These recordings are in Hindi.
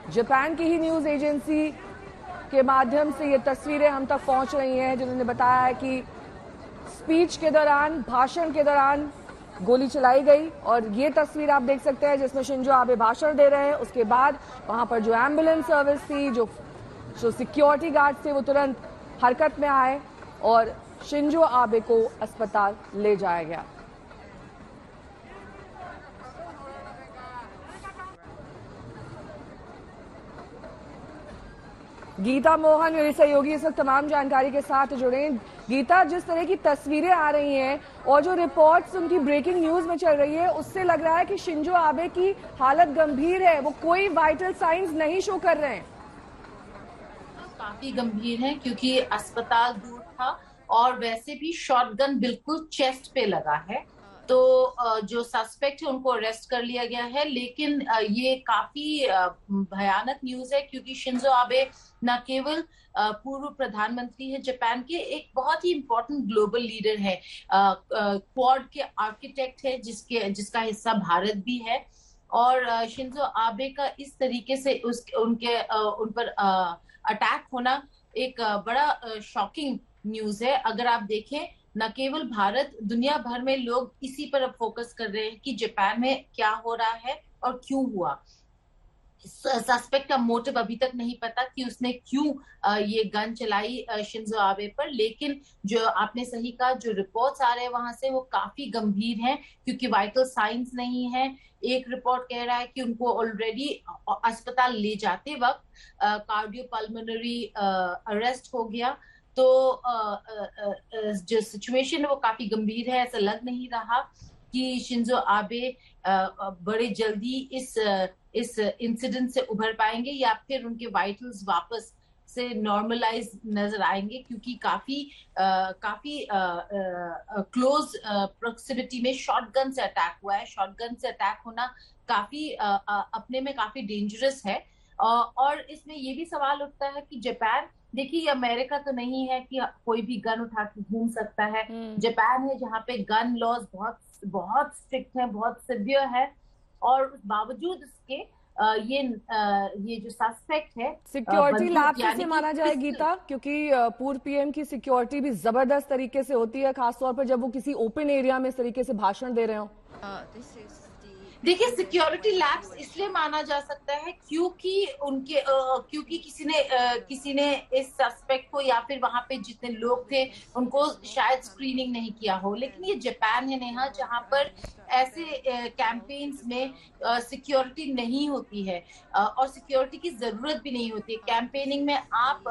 जापान की ही न्यूज एजेंसी के माध्यम से ये तस्वीरें हम तक पहुंच रही हैं, जिन्होंने बताया है कि स्पीच के दौरान, भाषण के दौरान गोली चलाई गई। और ये तस्वीर आप देख सकते हैं जिसमें शिंजो आबे भाषण दे रहे हैं। उसके बाद वहां पर जो एम्बुलेंस सर्विस थी, जो सिक्योरिटी गार्ड थे, वो तुरंत हरकत में आए और शिंजो आबे को अस्पताल ले जाया गया। गीता मोहन मेरे सहयोगी इस वक्त तमाम जानकारी के साथ जुड़े। गीता, जिस तरह की तस्वीरें आ रही हैं और जो रिपोर्ट्स उनकी ब्रेकिंग न्यूज में चल रही है, उससे लग रहा है कि शिंजो आबे की हालत गंभीर है, वो कोई वाइटल साइंस नहीं शो कर रहे हैं। काफी गंभीर है क्योंकि अस्पताल दूर था और वैसे भी शॉटगन बिल्कुल चेस्ट पे लगा है। तो जो सस्पेक्ट है उनको अरेस्ट कर लिया गया है, लेकिन ये काफी भयानक न्यूज है क्योंकि शिंजो आबे न केवल पूर्व प्रधानमंत्री है जापान के, एक बहुत ही इम्पोर्टेंट ग्लोबल लीडर है, क्वाड के आर्किटेक्ट है जिसका हिस्सा भारत भी है। और शिंजो आबे का इस तरीके से उन पर अटैक होना एक बड़ा शॉकिंग न्यूज है। अगर आप देखें, न केवल भारत, दुनिया भर में लोग इसी पर अब फोकस कर रहे हैं कि जापान में क्या हो रहा है और क्यों हुआ। सस्पेक्ट का मोटिव अभी तक नहीं पता कि उसने क्यों ये गन चलाई शिंजो आबे पर, लेकिन जो आपने सही कहा, जो रिपोर्ट्स आ रहे हैं वहां से वो काफी गंभीर हैं क्योंकि वाइटल साइंस नहीं है। एक रिपोर्ट कह रहा है कि उनको ऑलरेडी अस्पताल ले जाते वक्त कार्डियोपल्मोनरी अरेस्ट हो गया। तो जो सिचुएशन है वो काफी गंभीर है। ऐसा लग नहीं रहा कि शिंजो आबे बड़े जल्दी इस इंसिडेंट से उभर पाएंगे या फिर उनके वाइटल्स वापस से नॉर्मलाइज नजर आएंगे, क्योंकि काफी क्लोज प्रोक्सिमिटी में शॉटगन से अटैक हुआ है। शॉटगन से अटैक होना काफी अपने में काफी डेंजरस है। और इसमें ये भी सवाल उठता है कि जापान, देखिए अमेरिका तो नहीं है कि कोई भी गन उठा के घूम सकता है। जापान है जहाँ पे गन लॉज बहुत बहुत स्ट्रिक्ट है, बहुत सिवियर है। और उस बावजूद इसके ये जो सस्पेक्ट है सिक्योरिटी लैप्स से माना जाए गीता, क्योंकि पूर्व पीएम की सिक्योरिटी भी जबरदस्त तरीके से होती है, खासतौर पर जब वो किसी ओपन एरिया में इस तरीके से भाषण दे रहे हो। देखिए, सिक्योरिटी लैब्स इसलिए माना जा सकता है क्योंकि किसी ने इस सस्पेक्ट को या फिर वहां पे जितने लोग थे उनको शायद स्क्रीनिंग नहीं किया हो। लेकिन ये जापान है नेहा, जहां पर ऐसे कैंपेन्स में सिक्योरिटी नहीं होती है और सिक्योरिटी की जरूरत भी नहीं होती है। कैंपेनिंग में आप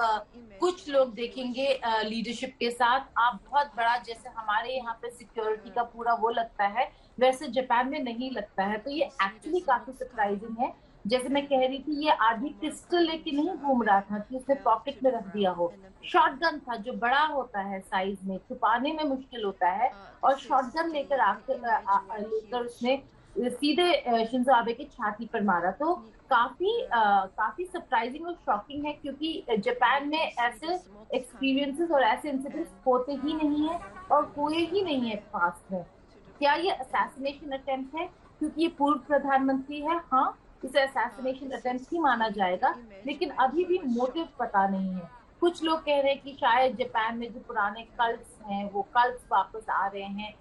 कुछ लोग देखेंगे लीडरशिप के साथ, आप बहुत बड़ा, जैसे हमारे यहाँ पे सिक्योरिटी का पूरा वो लगता है, वैसे जापान में नहीं लगता है। तो ये एक्चुअली काफी सरप्राइजिंग है। जैसे मैं कह रही थी, ये आदमी पिस्टल लेके नहीं घूम रहा था कि उसने पॉकेट में रख दिया हो। शॉटगन था जो बड़ा होता है साइज में, छुपाने में मुश्किल होता है, और शॉटगन लेकर उसने सीधे शिंजो आबे की छाती पर मारा। तो काफी सरप्राइजिंग और शॉकिंग है क्योंकि जापान में ऐसे एक्सपीरियंसेस और ऐसे इंसिडेंट्स होते ही नहीं है और हुए ही नहीं है पास्ट में। क्या ये असैसिनेशन अटेम्प्ट है? क्योंकि ये पूर्व प्रधानमंत्री है, हाँ, इसे असैसिनेशन अटेम्प्ट ही माना जाएगा, लेकिन अभी भी मोटिव पता नहीं है। कुछ लोग कह रहे हैं कि शायद जापान में जो पुराने कल्ट्स हैं वो कल्ट्स वापस आ रहे हैं।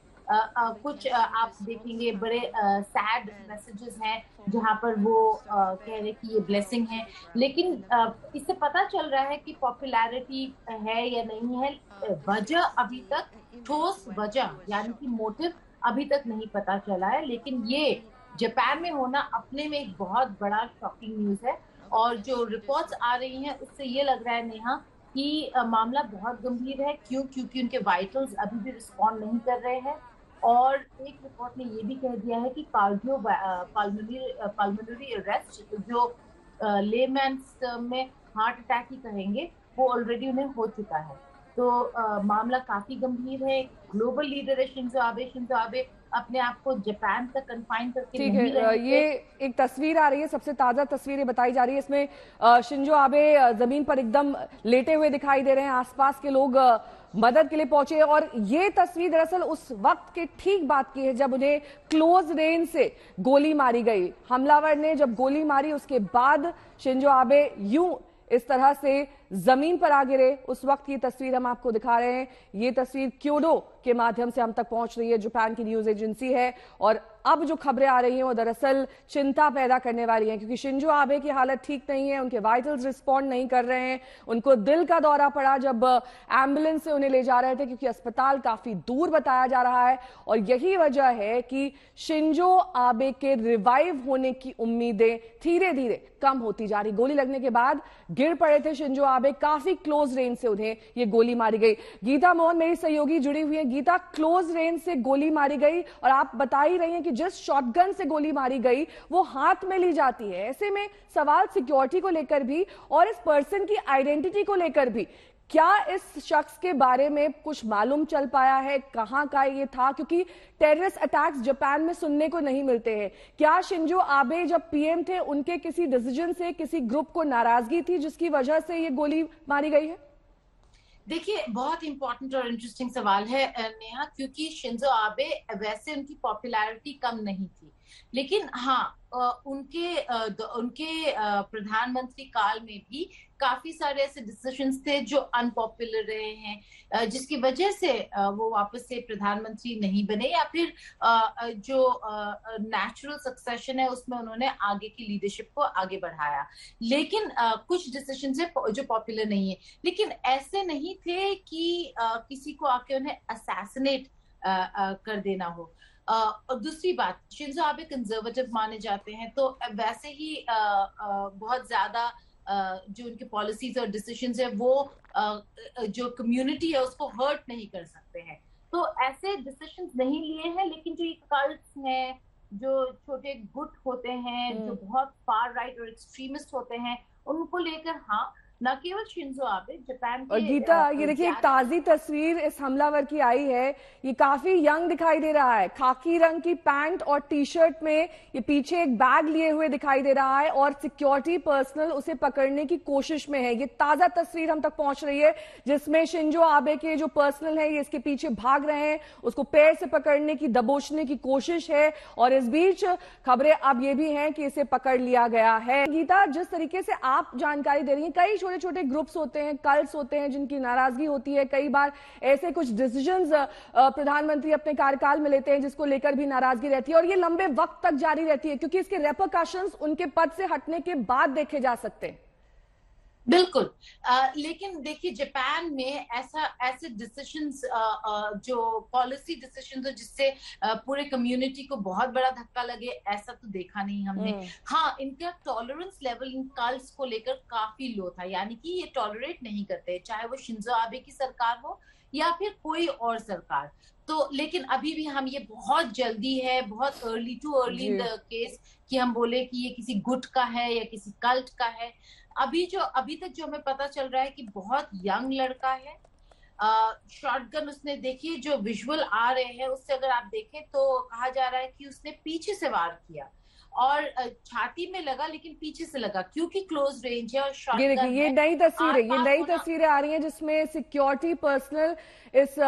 कुछ आप देखेंगे बड़े सैड मैसेजेस हैं जहां पर वो कह रहे कि ये ब्लेसिंग है। लेकिन इससे पता चल रहा है कि पॉपुलैरिटी है या नहीं है। वजह अभी तक, ठोस वजह यानी कि मोटिव अभी तक नहीं पता चला है। लेकिन ये जापान में होना अपने में एक बहुत बड़ा शॉकिंग न्यूज है। और जो रिपोर्ट्स आ रही हैं उससे ये लग रहा है नेहा कि मामला बहुत गंभीर है। क्योंकि उनके वाइटल्स अभी भी रिस्पॉन्ड नहीं कर रहे हैं। और एक रिपोर्ट ने ये भी कह दिया है कि कार्डियो पल्मोनरी अरेस्ट, जो लेमैन्स में हार्ट अटैक ही कहेंगे, वो ऑलरेडी उन्हें हो चुका है। तो मामला काफी गंभीर है। ग्लोबल लीडर है शिंजो आबे अपने आप को जापान तक कन्फाइन करके नहीं रहे। ये एक तस्वीर आ रही है, सबसे ताजा तस्वीर बताई जा रही है। इसमें शिंजो आबे जमीन पर एकदम लेटे हुए दिखाई दे रहे हैं। आसपास के लोग मदद के लिए पहुंचे। और ये तस्वीर दरअसल उस वक्त के ठीक बात की है जब उन्हें क्लोज रेंज से गोली मारी गई। हमलावर ने जब गोली मारी उसके बाद शिंजो आबे यूं इस तरह से जमीन पर आ गिरे। उस वक्त की तस्वीर हम आपको दिखा रहे हैं। ये तस्वीर क्योडो के माध्यम से हम तक पहुंच रही है, जापान की न्यूज एजेंसी है। और अब जो खबरें आ रही हैं वो दरअसल चिंता पैदा करने वाली हैं, क्योंकि शिंजो आबे की हालत ठीक नहीं है, उनके वाइटल्स रिस्पॉन्ड नहीं कर रहे हैं। उनको दिल का दौरा पड़ा जब एम्बुलेंस से उन्हें ले जा रहे थे, क्योंकि अस्पताल काफी दूर बताया जा रहा है। और यही वजह है कि शिंजो आबे के रिवाइव होने की उम्मीदें धीरे धीरे कम होती जा रही। गोली लगने के बाद गिर पड़े थे शिंजो आबे, काफी क्लोज रेंज से उन्हें ये गोली मारी गई। गीता मोहन मेरी सहयोगी जुड़ी हुई है। गीता, क्लोज रेंज से गोली मारी गई और आप बता ही रही हैं कि जिस शॉटगन से गोली मारी गई वो हाथ में ली जाती है। ऐसे में सवाल सिक्योरिटी को लेकर भी और इस पर्सन की आइडेंटिटी को लेकर भी, क्या इस शख्स के बारे में कुछ मालूम चल पाया है, कहां का ये था? क्योंकि टेररिस्ट अटैक्स जापान में सुनने को नहीं मिलते हैं। क्या शिंजो आबे जब पीएम थे उनके किसी डिसीजन से किसी ग्रुप को नाराजगी थी जिसकी वजह से ये गोली मारी गई है? देखिए, बहुत इंपॉर्टेंट और इंटरेस्टिंग सवाल है नेहा, क्योंकि शिंजो आबे वैसे उनकी पॉपुलैरिटी कम नहीं थी, लेकिन हाँ उनके प्रधानमंत्री काल में भी काफी सारे ऐसे डिसीजंस थे जो अनपॉपुलर रहे हैं, जिसकी वजह से वो वापस से प्रधानमंत्री नहीं बने, या फिर जो नेचुरल सक्सेशन है उसमें उन्होंने आगे की लीडरशिप को आगे बढ़ाया। लेकिन कुछ डिसीजंस है जो पॉपुलर नहीं है, लेकिन ऐसे नहीं थे कि किसी को आके उन्हें असैसिनेट कर देना हो। और दूसरी बात, शिंजो आबे कंजर्वेटिव माने जाते हैं, तो वैसे ही बहुत ज्यादा जो उनके पॉलिसीज और डिसीजंस है वो जो कम्युनिटी है उसको हर्ट नहीं कर सकते हैं, तो ऐसे डिसीजंस नहीं लिए हैं। लेकिन जो ये कल्ट्स हैं, जो छोटे गुट होते हैं, जो बहुत फार राइट और एक्सट्रीमिस्ट होते हैं, उनको लेकर हाँ, न केवल शिंजो आबे, जापान के। और गीता, ये देखिए एक ताजी तस्वीर इस हमलावर की आई है। ये काफी यंग दिखाई दे रहा है, खाकी रंग की पैंट और टी शर्ट में, ये पीछे एक बैग लिए हुए दिखाई दे रहा है और सिक्योरिटी पर्सनल उसे पकड़ने की कोशिश में है। ये ताजा तस्वीर हम तक पहुंच रही है जिसमें शिंजो आबे के जो पर्सनल है ये इसके पीछे भाग रहे हैं, उसको पैर से पकड़ने की, दबोचने की कोशिश है। और इस बीच खबरें अब ये भी हैं कि इसे पकड़ लिया गया है। गीता, जिस तरीके से आप जानकारी दे रही हैं, कई छोटे छोटे ग्रुप्स होते हैं, कल्ट्स होते हैं जिनकी नाराजगी होती है। कई बार ऐसे कुछ डिसीजंस प्रधानमंत्री अपने कार्यकाल में लेते हैं जिसको लेकर भी नाराजगी रहती है और ये लंबे वक्त तक जारी रहती है, क्योंकि इसके रेपरकशंस उनके पद से हटने के बाद देखे जा सकते हैं। बिल्कुल। लेकिन देखिए, जापान में ऐसे डिसीजंस जो पॉलिसी डिसीजंस हो जिससे पूरे कम्युनिटी को बहुत बड़ा धक्का लगे, ऐसा तो देखा नहीं हमने। हाँ, इनका टॉलरेंस लेवल इन कल्ट्स को लेकर काफी लो था, यानी कि ये टॉलरेट नहीं करते, चाहे वो शिंजो आबे की सरकार हो या फिर कोई और सरकार। तो लेकिन अभी भी हम, ये बहुत जल्दी है, बहुत early too early in the case कि हम बोले कि ये किसी गुट का है या किसी कल्ट का है। अभी तक जो हमें पता चल रहा है कि बहुत यंग लड़का है। शॉटगन उसने, देखिए जो विजुअल आ रहे हैं उससे अगर आप देखें तो कहा जा रहा है कि उसने पीछे से वार किया और छाती में लगा, लेकिन पीछे से लगा क्योंकि क्लोज रेंज है और शॉटगन। ये नई तस्वीर है, ये नई तस्वीरें आ रही हैं जिसमें सिक्योरिटी पर्सनल इस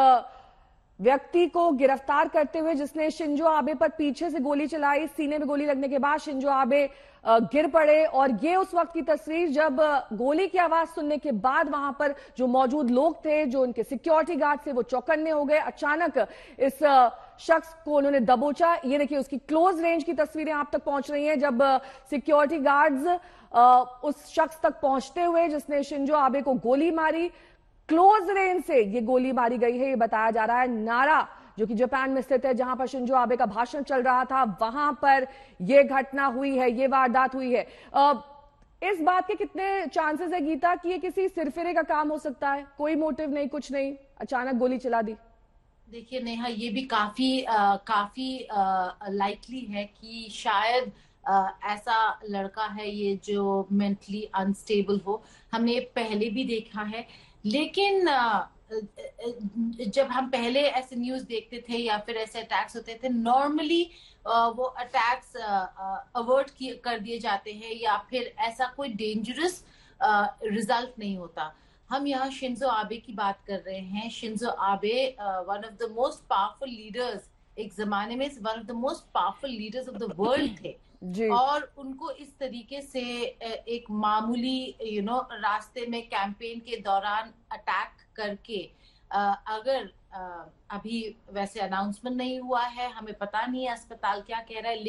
व्यक्ति को गिरफ्तार करते हुए, जिसने शिंजो आबे पर पीछे से गोली चलाई, सीने में गोली लगने के बाद शिंजो आबे गिर पड़े। और ये उस वक्त की तस्वीर जब गोली की आवाज सुनने के बाद वहां पर जो मौजूद लोग थे, जो उनके सिक्योरिटी गार्ड थे, वो चौकन्ने हो गए। अचानक इस शख्स को उन्होंने दबोचा। ये देखिए उसकी क्लोज रेंज की तस्वीरें आप तक पहुंच रही हैं जब सिक्योरिटी गार्ड्स उस शख्स तक पहुंचते हुए जिसने शिंजो आबे को गोली मारी, क्लोज रेंज से ये गोली मारी गई है। ये बताया जा रहा है नारा, जो कि जापान में स्थित है, जहां पर शिंजो आबे का भाषण चल रहा था, वहां पर यह घटना हुई है, ये वारदात हुई है। इस बात के कितने चांसेस है गीता कि ये किसी सिरफिरे का काम हो सकता है? कोई मोटिव नहीं, कुछ नहीं, अचानक गोली चला दी। देखिए नेहा, ये भी काफी लाइकली है कि शायद ऐसा लड़का है ये जो मेंटली अनस्टेबल हो। हमने पहले भी देखा है, लेकिन जब हम पहले ऐसे न्यूज देखते थे या फिर ऐसे अटैक्स होते थे, नॉर्मली वो अटैक्स अवॉइड कर दिए जाते हैं या फिर ऐसा कोई डेंजरस रिजल्ट नहीं होता। हम यहाँ शिंजो आबे की बात कर रहे हैं। Shinzo Abe one of the most powerful leaders, एक जमाने में one of the most powerful leaders of the world थे। जी। और उनको इस तरीके से एक मामूली रास्ते में कैंपेन के दौरान अटैक करके, अगर अभी वैसे अनाउंसमेंट नहीं हुआ है, हमें पता नहीं है अस्पताल क्या कह रहा है,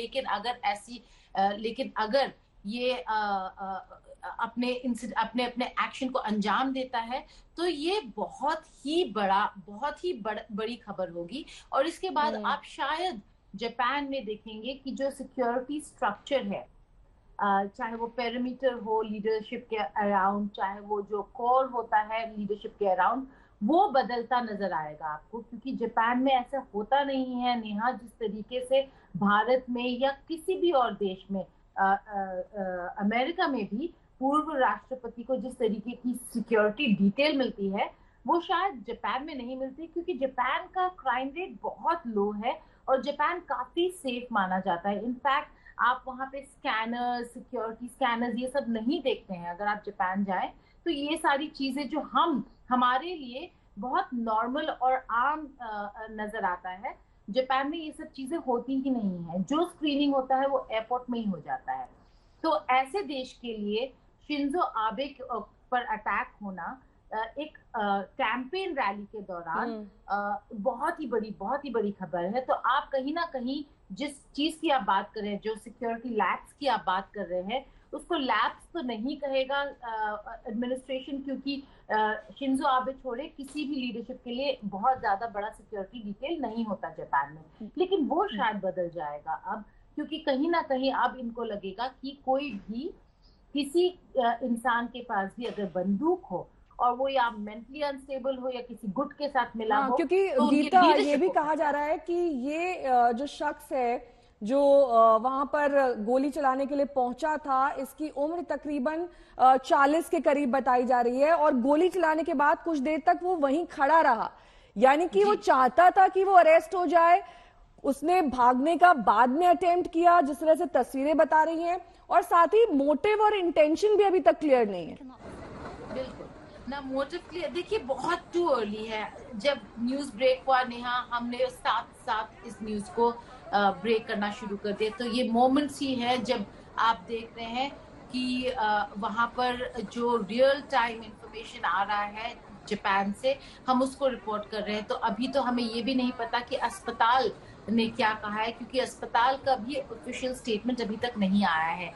लेकिन अगर ये अपने अपने एक्शन को अंजाम देता है तो ये बहुत ही बड़ी खबर होगी। और इसके बाद आप शायद जापान में देखेंगे कि जो सिक्योरिटी स्ट्रक्चर है, चाहे वो पेरीमीटर हो लीडरशिप के अराउंड, चाहे वो जो कोर होता है लीडरशिप के अराउंड, वो बदलता नजर आएगा आपको। क्योंकि जापान में ऐसा होता नहीं है नेहा, जिस तरीके से भारत में या किसी भी और देश में, अमेरिका में भी पूर्व राष्ट्रपति को जिस तरीके की सिक्योरिटी डिटेल मिलती है, वो शायद जापान में नहीं मिलती। क्योंकि जापान का क्राइम रेट बहुत लो है और जापान काफी सेफ माना जाता है। इनफैक्ट आप वहां पे स्कैनर्स, सिक्योरिटी स्कैनर्स, ये सब नहीं देखते हैं। अगर आप जापान जाएं तो ये सारी चीजें जो हमारे लिए बहुत नॉर्मल और आम नजर आता है, जापान में ये सब चीजें होती ही नहीं है। जो स्क्रीनिंग होता है वो एयरपोर्ट में ही हो जाता है। तो ऐसे देश के लिए शिंजो आबे पर अटैक होना एक कैंपेन रैली के दौरान बहुत ही बड़ी खबर है। तो आप कहीं ना कहीं जिस चीज की आप बात कर रहे हैं, जो सिक्योरिटी लैप्स की आप बात कर रहे हैं, उसको लैप्स तो नहीं कहेगा एडमिनिस्ट्रेशन, क्योंकि शिंजो आबे छोड़े किसी भी लीडरशिप के लिए बहुत ज्यादा बड़ा सिक्योरिटी डिटेल नहीं होता जापान में। लेकिन वो शायद बदल जाएगा अब, क्योंकि कहीं ना कहीं अब इनको लगेगा कि कोई भी किसी इंसान के पास भी अगर बंदूक हो और वो या मेंटली अनस्टेबल हो या किसी गुट के साथ मिला हो, क्योंकि तो गीता ये भी कहा जा रहा है कि ये जो शख्स है जो वहां पर गोली चलाने के लिए पहुंचा था, इसकी उम्र तकरीबन 40 के करीब बताई जा रही है और गोली चलाने के बाद कुछ देर तक वो वहीं खड़ा रहा। यानी कि वो चाहता था कि वो अरेस्ट हो जाए। उसने भागने का बाद में अटेम्प्ट किया, जिस तरह से तस्वीरें बता रही हैं, और साथ ही मोटिव और इंटेंशन भी अभी तक क्लियर नहीं है। बिल्कुल ना, मोटिव क्लियर, देखिए बहुत टू अर्ली है। जब न्यूज ब्रेक हुआ नेहा, हमने साथ इस न्यूज को ब्रेक करना शुरू कर दिया। तो ये मोमेंट्स ही है जब आप देख रहे हैं कि वहां पर जो रियल टाइम इंफॉर्मेशन आ रहा है जापान से, हम उसको रिपोर्ट कर रहे हैं। तो अभी तो हमें ये भी नहीं पता कि अस्पताल ने क्या कहा है, क्योंकि अस्पताल का भी ऑफिशियल स्टेटमेंट अभी तक नहीं आया है।